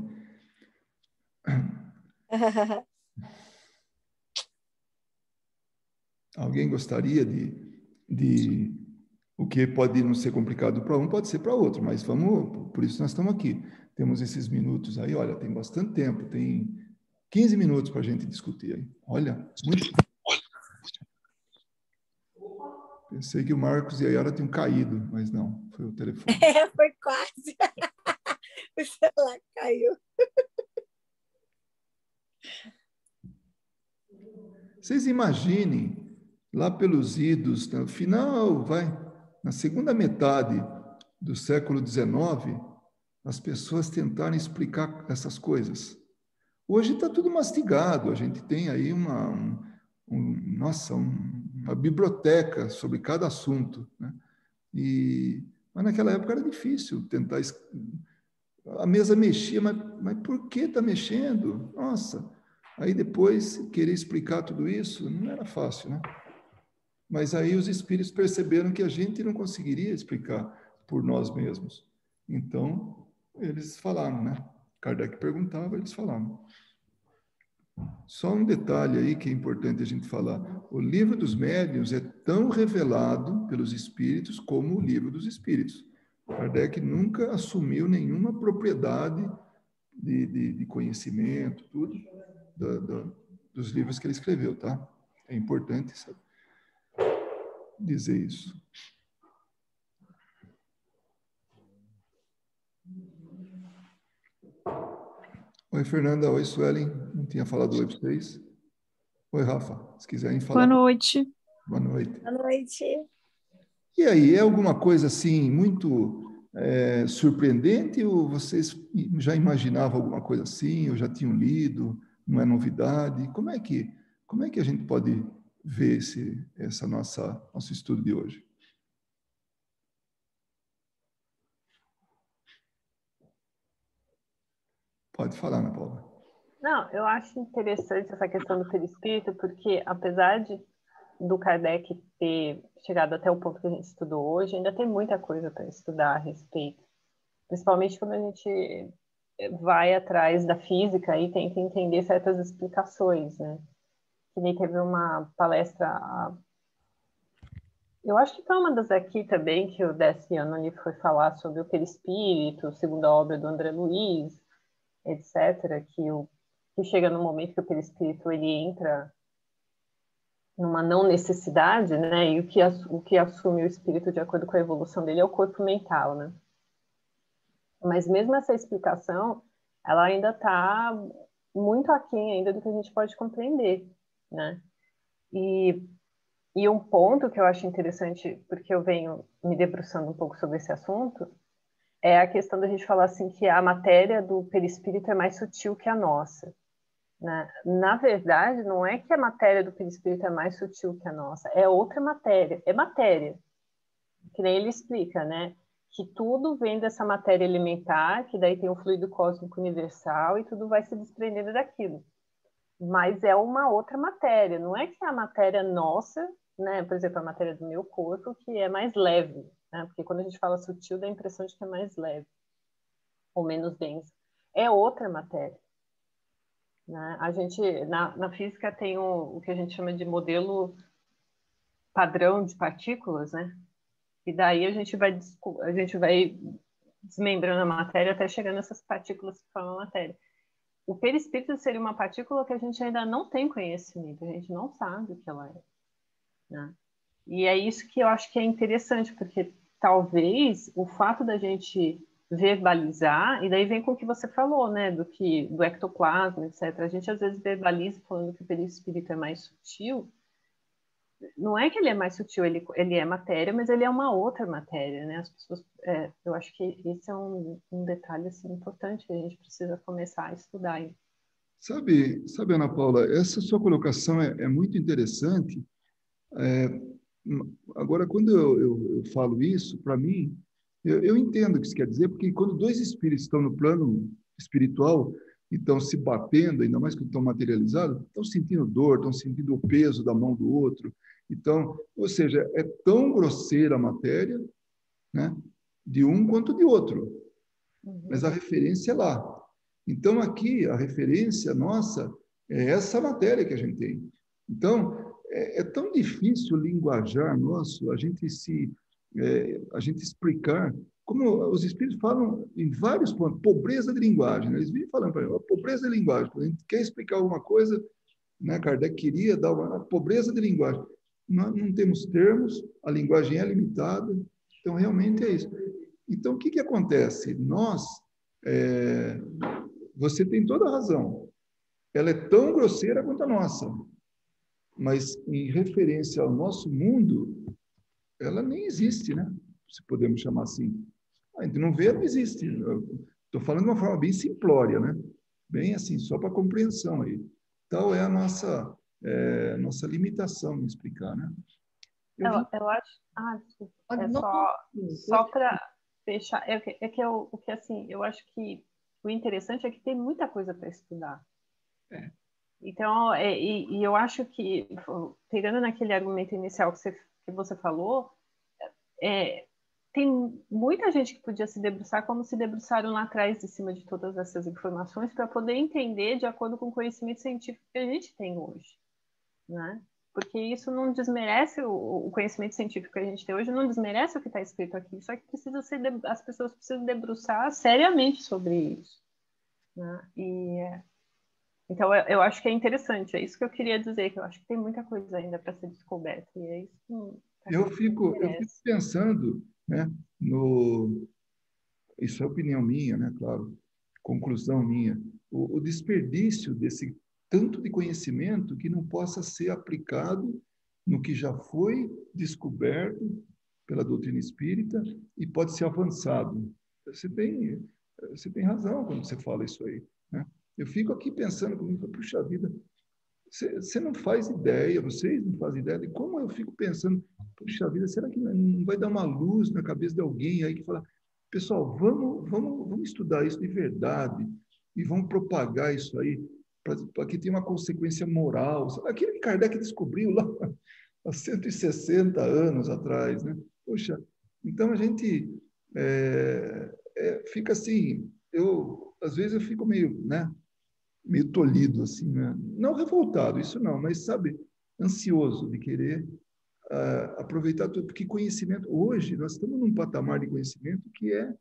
S1: Alguém gostaria de O que pode não ser complicado para um, pode ser para outro, mas vamos, por isso nós estamos aqui. Temos esses minutos aí, olha, tem bastante tempo, tem 15 minutos para a gente discutir aí. Olha, muito. Pensei que o Marcos e a Yara tinham caído, mas não, foi o telefone.
S2: Foi quase. O celular caiu.
S1: Vocês imaginem, lá pelos idos, no final, na segunda metade do século XIX, as pessoas tentarem explicar essas coisas. Hoje está tudo mastigado, a gente tem aí uma biblioteca sobre cada assunto, né? Mas naquela época era difícil tentar. A mesa mexia, mas por que está mexendo? Nossa! Aí depois, querer explicar tudo isso não era fácil, né? Mas aí os espíritos perceberam que a gente não conseguiria explicar por nós mesmos. Então, eles falaram, né? Kardec perguntava, eles falavam. Só um detalhe aí que é importante a gente falar. O livro dos médiuns é tão revelado pelos espíritos como o livro dos espíritos. Kardec nunca assumiu nenhuma propriedade de conhecimento, tudo, dos livros que ele escreveu, tá? É importante, sabe, dizer isso. Oi, Fernanda. Oi, Suelen. Não tinha falado oi para vocês. Oi, Rafa. Se quiserem falar.
S3: Boa noite.
S1: Boa noite.
S2: Boa noite.
S1: E aí, é alguma coisa assim muito surpreendente ou vocês já imaginavam alguma coisa assim, ou já tinham lido, não é novidade? Como é que a gente pode ver nosso estudo de hoje? Pode falar, Ana Paula.
S4: Não, eu acho interessante essa questão do perispírito, porque apesar do Kardec ter chegado até o ponto que a gente estudou hoje, ainda tem muita coisa para estudar a respeito. Principalmente quando a gente vai atrás da física e tenta entender certas explicações, né? Que nem teve uma palestra, eu acho que foi uma das aqui também, que o Décio ali foi falar sobre o perispírito, segundo a obra do André Luiz, etc., que chega no momento que o perispírito ele entra numa não necessidade, né? E o que assume o espírito de acordo com a evolução dele é o corpo mental, né? Mas mesmo essa explicação, ela ainda está muito aquém ainda do que a gente pode compreender, né? E um ponto que eu acho interessante, porque eu venho me debruçando um pouco sobre esse assunto, é a questão da gente falar assim que a matéria do perispírito é mais sutil que a nossa, né? Na verdade, não é que a matéria do perispírito é mais sutil que a nossa, é outra matéria, é matéria, que nem ele explica, né? Que tudo vem dessa matéria elementar, que daí tem o fluido cósmico universal e tudo vai se desprendendo daquilo. Mas é uma outra matéria, não é que é a matéria nossa, né? Por exemplo, a matéria do meu corpo, que é mais leve, né? Porque quando a gente fala sutil, dá a impressão de que é mais leve ou menos densa. É outra matéria. Né? A gente, na física, tem o que a gente chama de modelo padrão de partículas, né? E daí a gente vai desmembrando a matéria até chegar nessas partículas que formam a matéria. O perispírito seria uma partícula que a gente ainda não tem conhecimento, a gente não sabe o que ela é. Né? E é isso que eu acho que é interessante, porque talvez o fato da gente verbalizar, e daí vem com o que você falou, né, do ectoplasma, etc. A gente às vezes verbaliza falando que o perispírito é mais sutil. Não é que ele é mais sutil, ele é matéria, mas ele é uma outra matéria, né? As pessoas, eu acho que esse é um detalhe assim, importante que a gente precisa começar a estudar.
S1: Sabe, Ana Paula, essa sua colocação é muito interessante. Agora, quando eu falo isso, para mim, eu entendo o que isso quer dizer, porque quando dois espíritos estão no plano espiritual e estão se batendo, ainda mais que estão materializados, estão sentindo dor, estão sentindo o peso da mão do outro. Então, ou seja, é tão grosseira a matéria, né, de um quanto de outro. Mas a referência é lá. Então, aqui, a referência nossa é essa matéria que a gente tem. Então, é tão difícil o linguajar nosso, a gente se a gente explicar, como os espíritos falam em vários pontos, pobreza de linguagem, né? Eles vivem falando para mim, pobreza de linguagem, quando a gente quer explicar alguma coisa, né, Kardec queria dar uma pobreza de linguagem. Nós não temos termos, a linguagem é limitada, então realmente é isso. Então, o que acontece? Você tem toda a razão, ela é tão grosseira quanto a nossa, mas em referência ao nosso mundo, ela nem existe, né? Se podemos chamar assim. A gente não vê, não existe. Estou falando de uma forma bem simplória, né? Bem assim, só para compreensão aí. Tal é a nossa limitação em explicar, né?
S4: Eu acho... desculpa. Só para fechar, o que assim, eu acho que o interessante é que tem muita coisa para estudar. Então, e eu acho que, pegando naquele argumento inicial que você falou, tem muita gente que podia se debruçar como se debruçaram lá atrás, em cima de todas essas informações, para poder entender de acordo com o conhecimento científico que a gente tem hoje, né? Porque isso não desmerece o conhecimento científico que a gente tem hoje, não desmerece o que está escrito aqui, só que as pessoas precisam debruçar seriamente sobre isso, né? Então, eu acho que é interessante, é isso que eu queria dizer, que eu acho que tem muita coisa ainda para ser descoberta, e é isso que
S1: eu fico pensando, né, isso é opinião minha, né, claro, conclusão minha, o desperdício desse tanto de conhecimento que não possa ser aplicado no que já foi descoberto pela doutrina espírita e pode ser avançado. Você tem razão quando você fala isso aí, né? Eu fico aqui pensando comigo, puxa vida, você não faz ideia, vocês não fazem ideia de como eu fico pensando, puxa vida, será que não vai dar uma luz na cabeça de alguém aí que fala, pessoal, vamos estudar isso de verdade e vamos propagar isso aí para que tenha uma consequência moral. Aquilo que Kardec descobriu lá há 160 anos atrás, né? Poxa, então a gente fica assim, às vezes eu fico meio tolhido, assim, né? Não revoltado, isso não, mas, sabe, ansioso de querer aproveitar tudo, porque conhecimento, hoje, nós estamos num patamar de conhecimento que é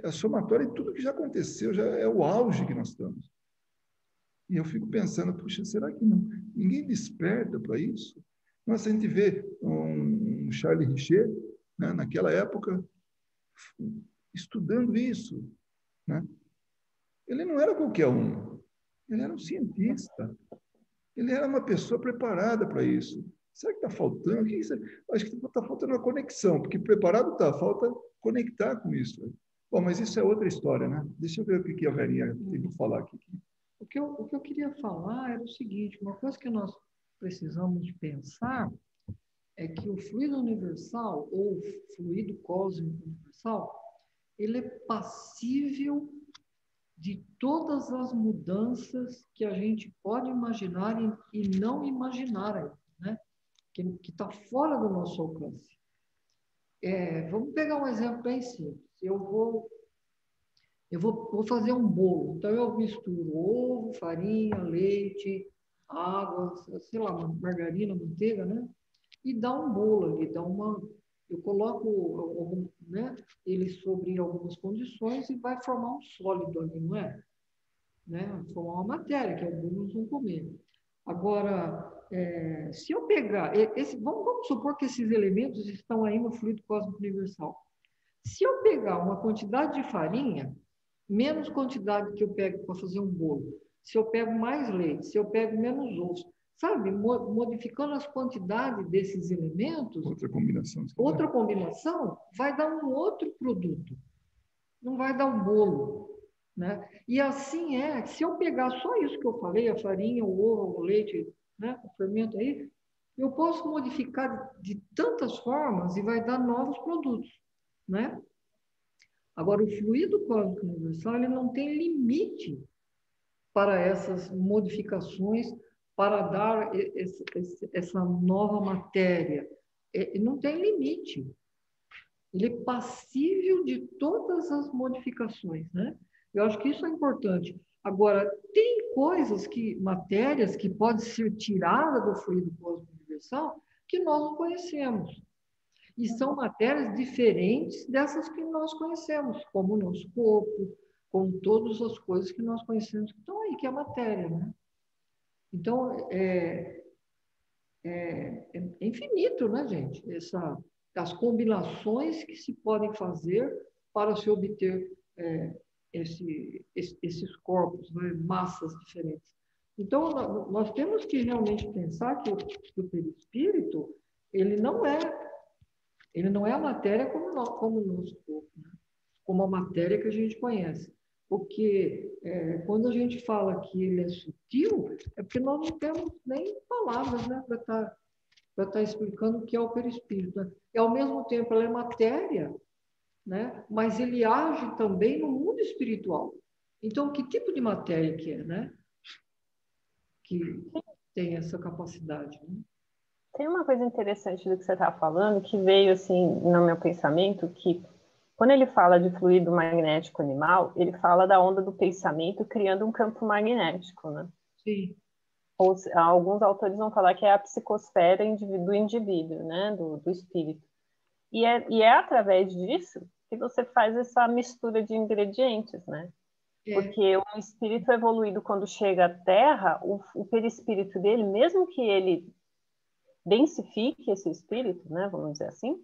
S1: a somatória de tudo que já aconteceu, já é o auge que nós estamos. E eu fico pensando, puxa, será que ninguém desperta para isso? Nossa, a gente vê um Charles Richer, né, naquela época, estudando isso, né? Ele não era qualquer um, ele era um cientista, ele era uma pessoa preparada para isso. Será que está faltando? Acho que está faltando uma conexão, porque preparado está, falta conectar com isso. Bom, mas isso é outra história, né? Deixa eu ver o que a Verinha tem para falar aqui.
S3: O que eu queria falar era o seguinte, uma coisa que nós precisamos pensar é que o fluido universal, ou fluido cósmico universal, ele é passível de todas as mudanças que a gente pode imaginar e não imaginar ainda, né? Que está fora do nosso alcance. Vamos pegar um exemplo bem simples. Eu vou fazer um bolo. Então, eu misturo ovo, farinha, leite, água, sei lá, margarina, manteiga, né? E dá um bolo ali, eu coloco, né, ele sobre algumas condições e vai formar um sólido ali, não é? Né? Formar uma matéria, que alguns vão comer. Agora, se eu pegar... vamos supor que esses elementos estão aí no fluido cósmico universal. Se eu pegar uma quantidade de farinha, menos quantidade que eu pego para fazer um bolo, se eu pego mais leite, se eu pego menos ovos, sabe? Modificando as quantidades desses elementos, outra combinação vai dar um outro produto, não vai dar um bolo, né? E assim se eu pegar só isso que eu falei, a farinha, o ovo, o leite, né? O fermento aí, eu posso modificar de tantas formas e vai dar novos produtos, né? Agora, o fluido cósmico universal ele não tem limite para essas modificações, para dar essa nova matéria. Não tem limite. Ele é passível de todas as modificações, né? Eu acho que isso é importante. Agora, tem matérias que podem ser tiradas do fluido cósmico universal que nós não conhecemos. E são matérias diferentes dessas que nós conhecemos, como o nosso corpo, como todas as coisas que nós conhecemos que estão aí, que é a matéria, né? Então, é infinito, né, gente? As combinações que se podem fazer para se obter esses corpos, né? Massas diferentes. Então, nós temos que realmente pensar que o perispírito, ele não é a matéria como o nosso corpo, né? Como a matéria que a gente conhece. Porque quando a gente fala que ele é sutil, é porque nós não temos nem palavras, né, para estar explicando o que é o perispírito, né? E, ao mesmo tempo, ela é matéria, né, mas ele age também no mundo espiritual. Então, que tipo de matéria que é, né? Que tem essa capacidade, né?
S4: Tem uma coisa interessante do que você está falando, que veio assim no meu pensamento, que quando ele fala de fluido magnético animal, ele fala da onda do pensamento criando um campo magnético, né?
S3: Sim.
S4: Alguns autores vão falar que é a psicosfera do indivíduo, né? Do espírito. E é através disso que você faz essa mistura de ingredientes, né? Porque o espírito evoluído, quando chega à Terra, o perispírito dele, mesmo que ele densifique esse espírito, né? Vamos dizer assim,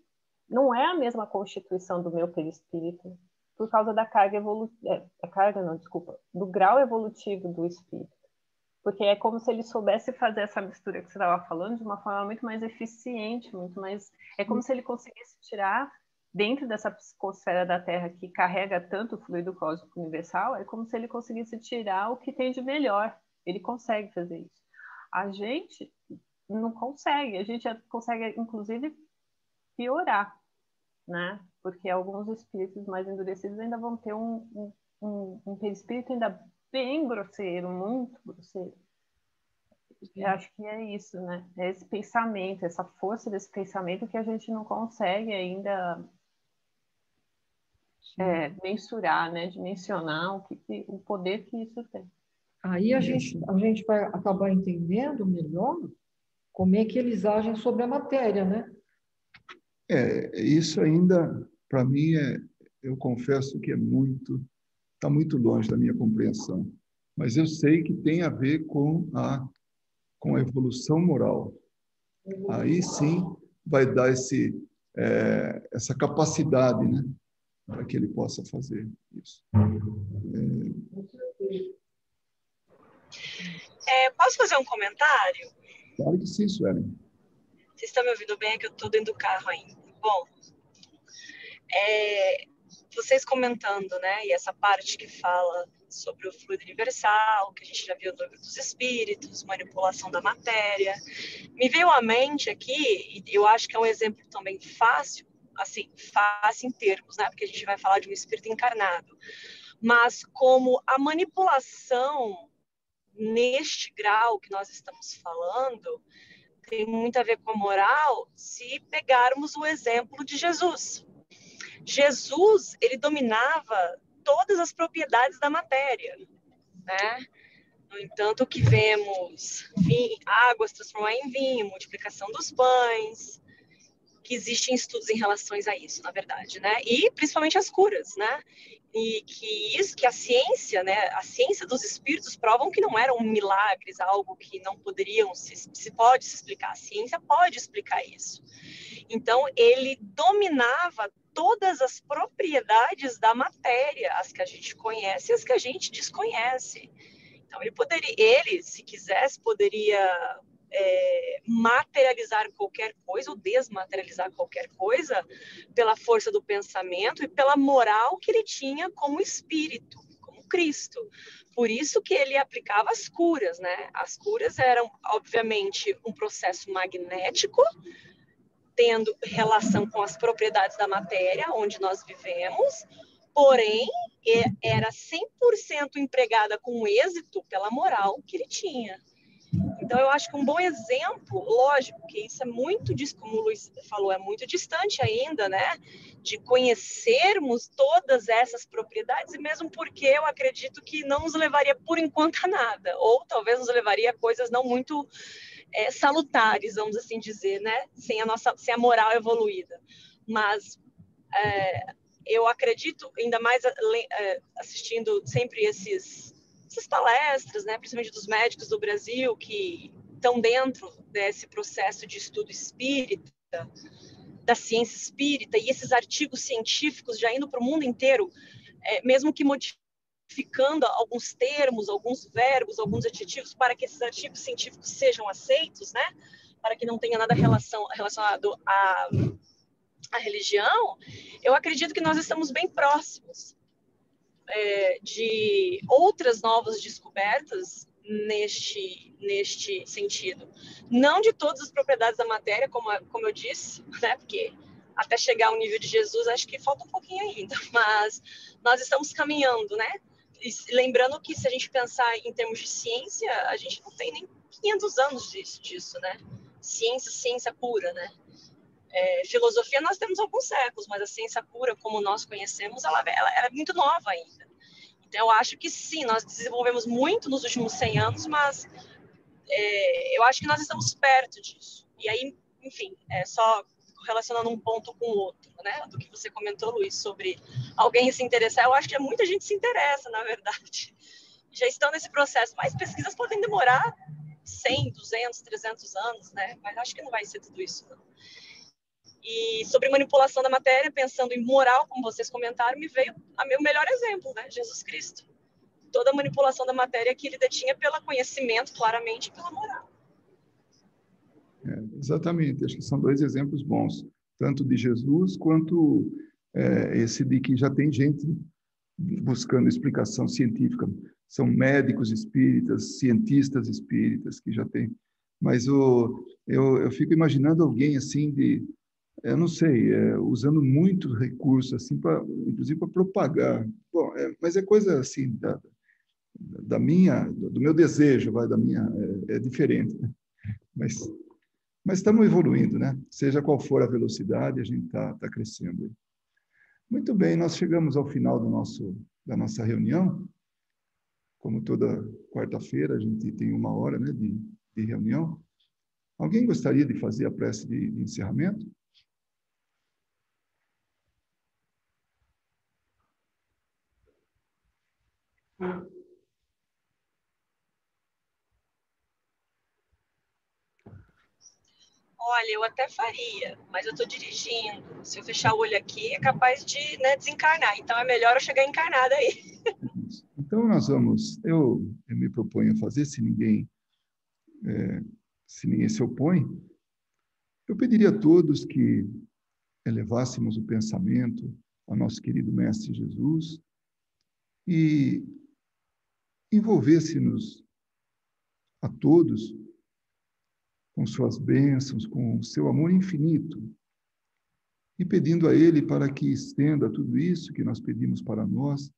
S4: não é a mesma constituição do meu perispírito por causa da carga do grau evolutivo do espírito. Porque é como se ele soubesse fazer essa mistura que você estava falando de uma forma muito mais eficiente, muito mais... É como se ele conseguisse tirar, dentro dessa psicosfera da Terra que carrega tanto o fluido cósmico universal, é como se ele conseguisse tirar o que tem de melhor. Ele consegue fazer isso. A gente não consegue. A gente consegue, inclusive, piorar, né? Porque alguns espíritos mais endurecidos ainda vão ter um perispírito ainda bem grosseiro, muito grosseiro. Eu acho que é isso, né? É esse pensamento, essa força desse pensamento que a gente não consegue ainda mensurar, né? Dimensionar o poder que isso tem.
S3: Aí a gente vai acabar entendendo melhor como é que eles agem sobre a matéria, né?
S1: Isso ainda, para mim, eu confesso que está muito longe da minha compreensão. Mas eu sei que tem a ver com a evolução moral. Aí sim vai dar essa capacidade, né, para que ele possa fazer isso.
S5: Posso fazer um comentário?
S1: Claro que sim, Suelen.
S5: Vocês estão me ouvindo bem? É que eu estou dentro do carro ainda. Bom, vocês comentando, né, e essa parte que fala sobre o fluido universal, que a gente já viu no livro dos espíritos, manipulação da matéria, me veio à mente aqui, e eu acho que é um exemplo também fácil, assim, fácil em termos, né, porque a gente vai falar de um espírito encarnado, mas como a manipulação neste grau que nós estamos falando tem muito a ver com a moral, se pegarmos o exemplo de Jesus. Jesus, ele dominava todas as propriedades da matéria, né? No entanto, o que vemos, águas transformar em vinho, multiplicação dos pães, que existem estudos em relação a isso, na verdade, né? E principalmente as curas, né? E que a ciência, né? A ciência dos espíritos provam que não eram milagres, algo que não poderiam se pode se explicar. A ciência pode explicar isso. Então, ele dominava todas as propriedades da matéria, as que a gente conhece e as que a gente desconhece. Então, ele, se quisesse, poderia materializar qualquer coisa ou desmaterializar qualquer coisa pela força do pensamento e pela moral que ele tinha como espírito, como Cristo. Por isso que ele aplicava as curas, né? As curas eram, obviamente, um processo magnético, tendo relação com as propriedades da matéria onde nós vivemos, porém, era 100% empregada com êxito pela moral que ele tinha. Então, eu acho que um bom exemplo, lógico que isso é muito, como o Luiz falou, é muito distante ainda, né? De conhecermos todas essas propriedades, e mesmo porque eu acredito que não nos levaria, por enquanto, a nada, ou talvez nos levaria a coisas não muito salutares, vamos assim dizer, né? Sem a moral evoluída. Mas eu acredito, ainda mais assistindo sempre essas palestras, né, principalmente dos médicos do Brasil, que estão dentro desse processo de estudo espírita, da ciência espírita, e esses artigos científicos já indo para o mundo inteiro, mesmo que modificando alguns termos, alguns verbos, alguns adjetivos, para que esses artigos científicos sejam aceitos, né, para que não tenha nada relacionado à religião, eu acredito que nós estamos bem próximos de outras novas descobertas neste sentido. Não de todas as propriedades da matéria, como eu disse, né? Porque até chegar ao nível de Jesus, acho que falta um pouquinho ainda, mas nós estamos caminhando, né? E lembrando que se a gente pensar em termos de ciência, a gente não tem nem 500 anos disso, né? Ciência pura, né? Filosofia nós temos alguns séculos, mas a ciência pura, como nós conhecemos, ela é muito nova ainda. Então, eu acho que sim, nós desenvolvemos muito nos últimos 100 anos, mas eu acho que nós estamos perto disso. E aí, enfim, só relacionando um ponto com o outro, né? Do que você comentou, Luiz, sobre alguém se interessar. Eu acho que muita gente se interessa, na verdade. Já estão nesse processo, mas pesquisas podem demorar 100, 200, 300 anos, né? Mas acho que não vai ser tudo isso, não. E sobre manipulação da matéria, pensando em moral, como vocês comentaram, me veio o meu melhor exemplo, né? Jesus Cristo. Toda a manipulação da matéria que ele detinha pelo conhecimento, claramente, e pela moral.
S1: Exatamente, acho que são dois exemplos bons, tanto de Jesus quanto esse de que já tem gente buscando explicação científica. São médicos espíritas, cientistas espíritas que já tem. Mas eu fico imaginando alguém assim eu não sei, usando muito recurso, assim, inclusive para propagar. Bom, mas é coisa assim do meu desejo, da minha, é diferente, né? Mas estamos evoluindo, né? Seja qual for a velocidade, a gente está crescendo. Muito bem, nós chegamos ao final da nossa reunião. Como toda quarta-feira, a gente tem 1 hora, né, de reunião. Alguém gostaria de fazer a prece de encerramento?
S5: Olha, eu até faria, mas eu estou dirigindo. Se eu fechar o olho aqui, é capaz de, né, desencarnar. Então, é melhor eu chegar encarnada aí.
S1: Então, eu me proponho a fazer, se ninguém se opõe, eu pediria a todos que elevássemos o pensamento ao nosso querido Mestre Jesus e envolvêssemos a todos com suas bênçãos, com o seu amor infinito, e pedindo a Ele para que estenda tudo isso que nós pedimos para nós,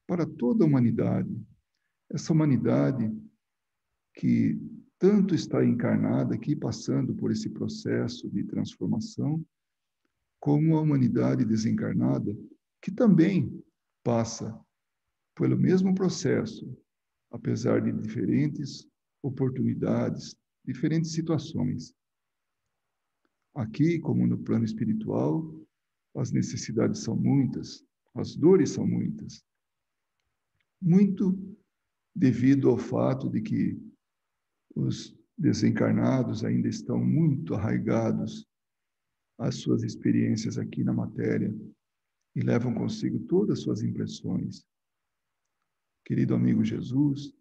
S1: para toda a humanidade. Essa humanidade que tanto está encarnada aqui, passando por esse processo de transformação, como a humanidade desencarnada, que também passa pelo mesmo processo, apesar de diferentes oportunidades, diferentes situações. Aqui, como no plano espiritual, as necessidades são muitas, as dores são muitas. Muito devido ao fato de que os desencarnados ainda estão muito arraigados às suas experiências aqui na matéria e levam consigo todas as suas impressões. Querido amigo Jesus,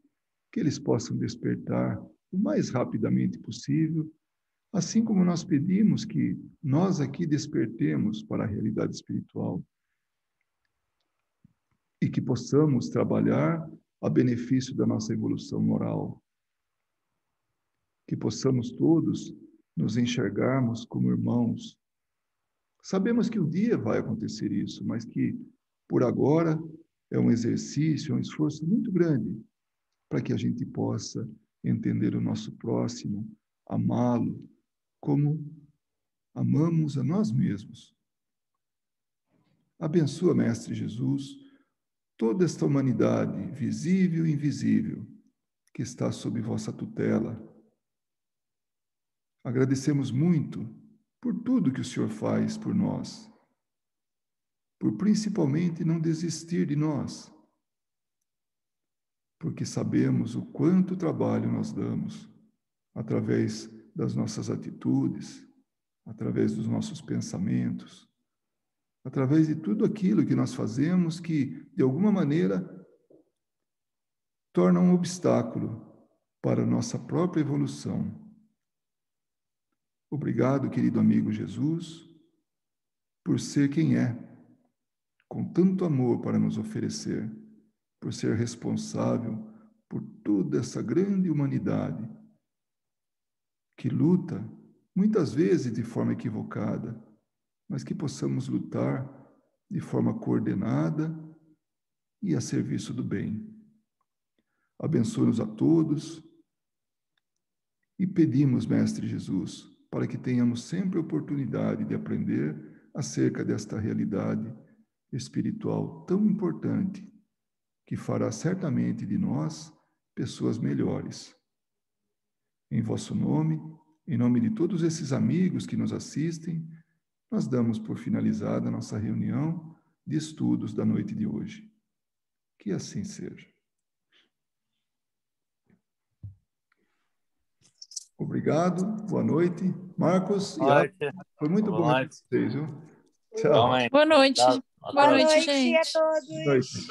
S1: que eles possam despertar o mais rapidamente possível, assim como nós pedimos que nós aqui despertemos para a realidade espiritual e que possamos trabalhar a benefício da nossa evolução moral. Que possamos todos nos enxergarmos como irmãos. Sabemos que um dia vai acontecer isso, mas que, por agora, é um exercício, é um esforço muito grande para que a gente possa entender o nosso próximo, amá-lo como amamos a nós mesmos. Abençoa, Mestre Jesus, toda esta humanidade, visível e invisível, que está sob vossa tutela. Agradecemos muito por tudo que o Senhor faz por nós, por principalmente não desistir de nós, porque sabemos o quanto trabalho nós damos através das nossas atitudes, através dos nossos pensamentos, através de tudo aquilo que nós fazemos que, de alguma maneira, torna um obstáculo para a nossa própria evolução. Obrigado, querido amigo Jesus, por ser quem é, com tanto amor para nos oferecer, por ser responsável por toda essa grande humanidade que luta, muitas vezes de forma equivocada, mas que possamos lutar de forma coordenada e a serviço do bem. Abençoe-nos a todos e pedimos, Mestre Jesus, para que tenhamos sempre a oportunidade de aprender acerca desta realidade espiritual tão importante, que fará certamente de nós pessoas melhores. Em vosso nome, em nome de todos esses amigos que nos assistem, nós damos por finalizada a nossa reunião de estudos da noite de hoje. Que assim seja. Obrigado, boa noite. Marcos e Ana, foi muito bom com vocês, viu? Tchau.
S6: Boa noite. Boa noite,
S2: a
S6: gente.
S2: todos.
S1: Boa noite.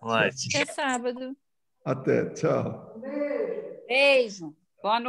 S7: Boa noite.
S6: Até sábado.
S1: Até, tchau.
S8: Beijo. Boa noite.